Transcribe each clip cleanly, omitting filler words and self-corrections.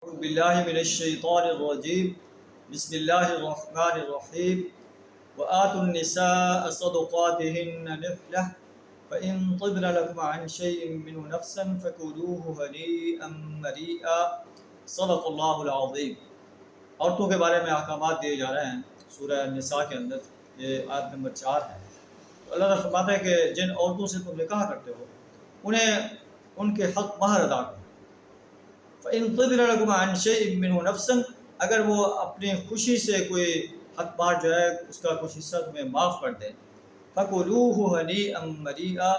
اعوذ باللہ من الشیطان الرجیم بسم اللہ الرحمن الرحیم وآتوا النساء صدقاتهن نحلة فإن طبن لكم عن شيء منه نفسا فكلوه هنيئا مريئا صدق اللہ العظیم۔ عورتوں کے بارے میں احکامات دیے جا رہے ہیں سورہ النساء کے اندر، یہ آیت نمبر 4 ہے۔ تو اللہ تعالیٰ فرماتا ہے کہ جن عورتوں سے تم نکاح کرتے ہو انہیں ان کے حق مہر ادا کرو۔ فَإِن طِبْنَ لَكُمْ عَنْ شَيْءٍ مِّنْهُ نَفْسًا، اگر وہ اپنی خوشی سے کوئی حق مہر جو ہے اس کا کچھ حصہ تمہیں معاف کر دیں، فَكُلُوهُ هَنِيئًا مَرِيئًا،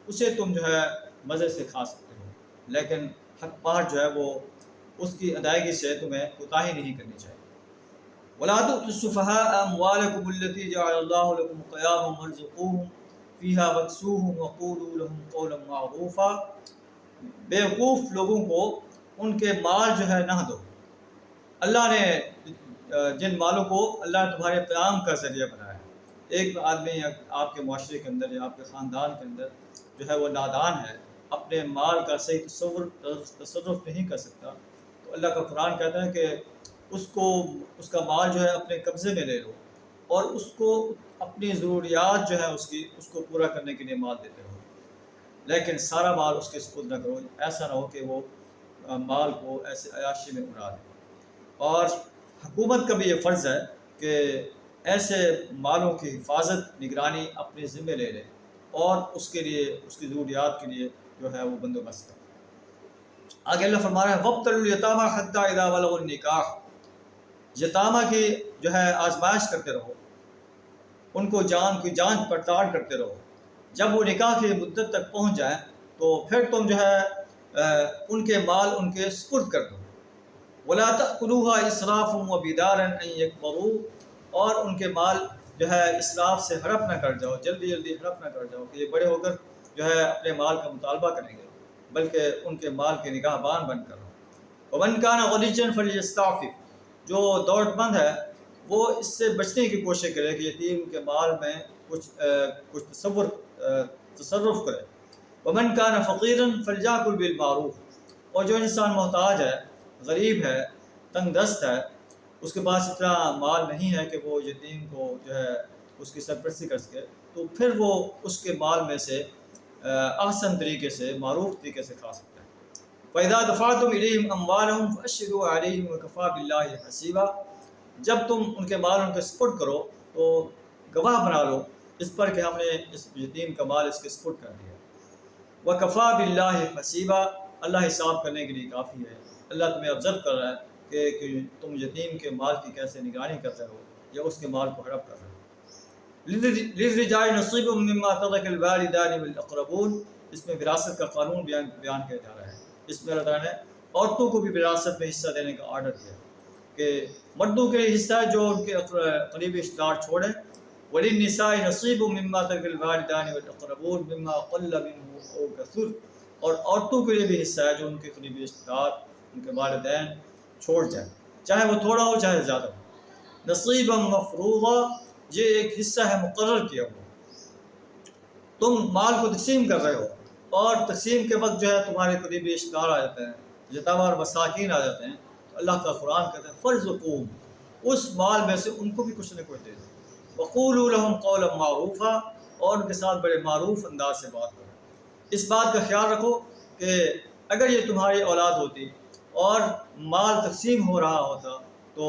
اسے تم جو ہے مزے سے کھا سکتے ہو، لیکن حق مہر جو ہے وہ اس کی ادائیگی سے تمہیں کوتاہی نہیں کرنی چاہیے۔ وَلَا تُؤْتُوا السُّفَهَاءَ أَمْوَالَكُمُ الَّتِي جَعَلَ اللَّهُ لَكُمْ قِيَامًا وَارْزُقُوهُمْ فِيهَا وَاكْسُوهُمْ وَقُولُوا لَهُمْ قَوْلًا مَّعْرُوفًا، بیوقوف لوگوں کو ان کے مال جو ہے نہ دو۔ اللہ نے جن مالوں کو اللہ نے تمہارے قیام کا ذریعہ بنایا ہے، ایک آدمی آپ کے معاشرے کے اندر یا آپ کے خاندان کے اندر جو ہے وہ نادان ہے، اپنے مال کا صحیح تصرف نہیں کر سکتا، تو اللہ کا قرآن کہتا ہے کہ اس کا مال جو ہے اپنے قبضے میں لے لو اور اس کو اپنی ضروریات جو ہے اس کو پورا کرنے کے لیے مال دیتے رہو، لیکن سارا مال اس کے سپرد نہ کرو۔ ایسا نہ ہو کہ وہ مال کو ایسے عیاشی میں اڑا دے۔ اور حکومت کا بھی یہ فرض ہے کہ ایسے مالوں کی حفاظت، نگرانی اپنے ذمہ لے لے اور اس کے لیے اس کی ضروریات کے لیے جو ہے وہ بندوبست کرے۔ آگے اللہ فرما رہا ہے وَابْتَلُوا الْيَتَامَىٰ حَتَّىٰ إِذَا بَلَغُوا النِّكَاحَ، یتامہ کی جو ہے آزمائش کرتے رہو، ان کو جانچ پڑتال کرتے رہو، جب وہ نکاح کی مدت تک پہنچ جائیں تو پھر تم جو ہے ان کے مال ان کے سپرد کر دو۔ وَلَا تَأْكُلُوهَا إِسْرَافًا وَبِدَارًا أَن يَكْبَرُوا، اور ان کے مال جو ہے اسراف سے ہڑپ نہ کر جاؤ، جلدی ہڑپ نہ کر جاؤ کہ یہ بڑے ہو کر جو ہے اپنے مال کا مطالبہ کریں گے، بلکہ ان کے مال کے نگاہ بان بن کر رہو۔ وَمَنْ كَانَ غَنِيًّا فَلْيَسْتَعْفِفْ، جو دولت مند ہے وہ اس سے بچنے کی کوشش کرے کہ یتیم کے مال میں کچھ تصرف کرے۔ وَمَنْ كَانَ فَقِيرًا فَلْيَأْكُلْ بِالْمَعْرُوفِ، اور جو انسان محتاج ہے، غریب ہے، تنگ دست ہے، اس کے پاس اتنا مال نہیں ہے کہ وہ یتیم کو جو ہے اس کی سرپرستی کر سکے، تو پھر وہ اس کے مال میں سے احسن طریقے سے، معروف طریقے سے کھا سکتا ہے۔ وَإِذَا دَفَعْتُمْ إِلَيْهِمْ أَمْوَالَهُمْ فَأَشْهِدُوا عَلَيْهِمْ وَكَفَىٰ بِاللَّهِ حَسِيبًا، جب تم ان کے مال ان کے سپرد کرو تو گواہ بنا لو اس پر کہ ہم نے اس یتیم کا مال اس کے سپرد کر دیا۔ وَكَفَىٰ بِاللَّهِ حَسِيبًا، اللہ حساب کرنے کے لیے کافی ہے۔ اللہ تمہیں آبزرو کر رہا ہے کہ تم یتیم کے مال کی کیسے نگرانی کرتے ہو یا اس کے مال کو ہڑپ کر رہے ہو۔ لِلرِّجَالِ نَصِيبٌ مِّمَّا تَرَكَ الْوَالِدَانِ وَالْأَقْرَبُونَ، اس میں وراثت کا قانون بیان کیا جا رہا ہے۔ اس میں اللہ تعالیٰ نے عورتوں کو بھی وراثت میں حصہ دینے کا آرڈر دیا کہ مردوں کے لیے حصہ ہے جو ان کے قریبی رشتہ دار چھوڑیں۔ وَلِلنِّسَاءِ نَصِيبٌ مِّمَّا تَرَكَ الْوَالِدَانِ وَالْأَقْرَبُونَ مِّمَّا قَلَّ مِنْهُ أَوْ كَثُرَ، اور عورتوں کے لیے بھی حصہ ہے جو ان کے قریبی رشتہ دار، ان کے والدین چھوڑ جائیں، چاہے وہ تھوڑا ہو چاہے زیادہ ہو۔ نصیبا مفروضا، یہ ایک حصہ ہے مقرر کیا ہوا، تم مال کو تقسیم کر رہے ہو اور تقسیم کے وقت جو ہے تمہارے قریبی رشتہ دار آ جاتے ہیں، یتامہ اور مساکین آ جاتے ہیں، تو اللہ کا قرآن کہتا ہے فَارْزُقُوهُمْ، اس مال میں سے ان کو بھی کچھ نہ کچھ دے دو۔ وَقُولُوا لَهُمْ قَوْلًا مَّعْرُوفًا، اور ان کے ساتھ بڑے معروف انداز سے بات کرو۔ اس بات کا خیال رکھو کہ اگر یہ تمہاری اولاد ہوتی اور مال تقسیم ہو رہا ہوتا تو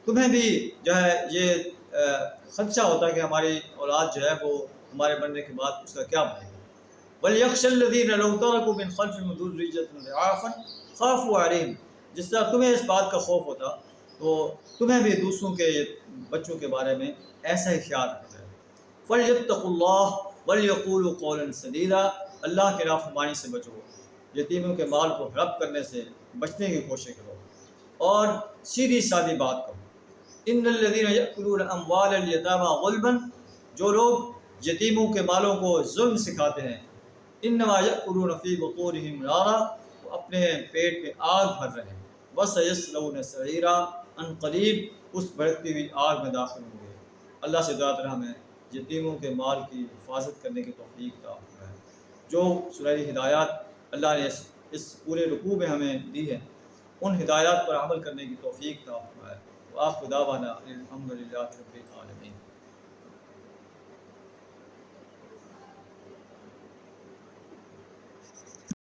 تمہیں بھی جو ہے یہ خدشہ ہوتا کہ ہماری اولاد جو ہے وہ ہمارے مرنے کے بعد اس کا کیا بنے گا۔ وَلْيَخْشَ الَّذِينَ لَوْ تَرَكُوا مِنْ خَلْفِهِمْ ذُرِّيَّةً ضِعَافًا خَافُوا عَلَيْهِمْ، جس طرح تمہیں اس بات کا خوف ہوتا تو تمہیں بھی دوسروں کے بچوں کے بارے میں ایسا ہی خیال رکھنا چاہیے۔ فَلْيَتَّقُوا اللَّهَ وَلْيَقُولُوا قَوْلًا سَدِيدًا، اللہ کی نافرمانی سے بچو، یتیموں کے مال کو ہڑپ کرنے سے بچنے کی کوشش کرو اور سیدھی سادی بات کرو۔ ان الذین یأکلون اموال الیتامی ظلما، جو لوگ یتیموں کے مالوں کو ظلم سکھاتے ہیں، انما یأکلون فی بطونہم نارا، وہ اپنے پیٹ میں آگ بھر رہے ہیں، وسیصلون سعیرا، ان قریب اس بھڑکتی ہوئی آگ میں داخل ہوں گے۔ اللہ سے دعا کریں ہمیں یتیموں کے مال کی حفاظت کرنے کی توفیق عطا فرمائے۔ جو سنہری ہدایات اللہ نے اس پورے رکوع میں ہمیں دی ہے، ان ہدایات پر عمل کرنے کی توفیق عطا فرمائے۔ وآخر دعوانا الحمدللہ رب العالمین۔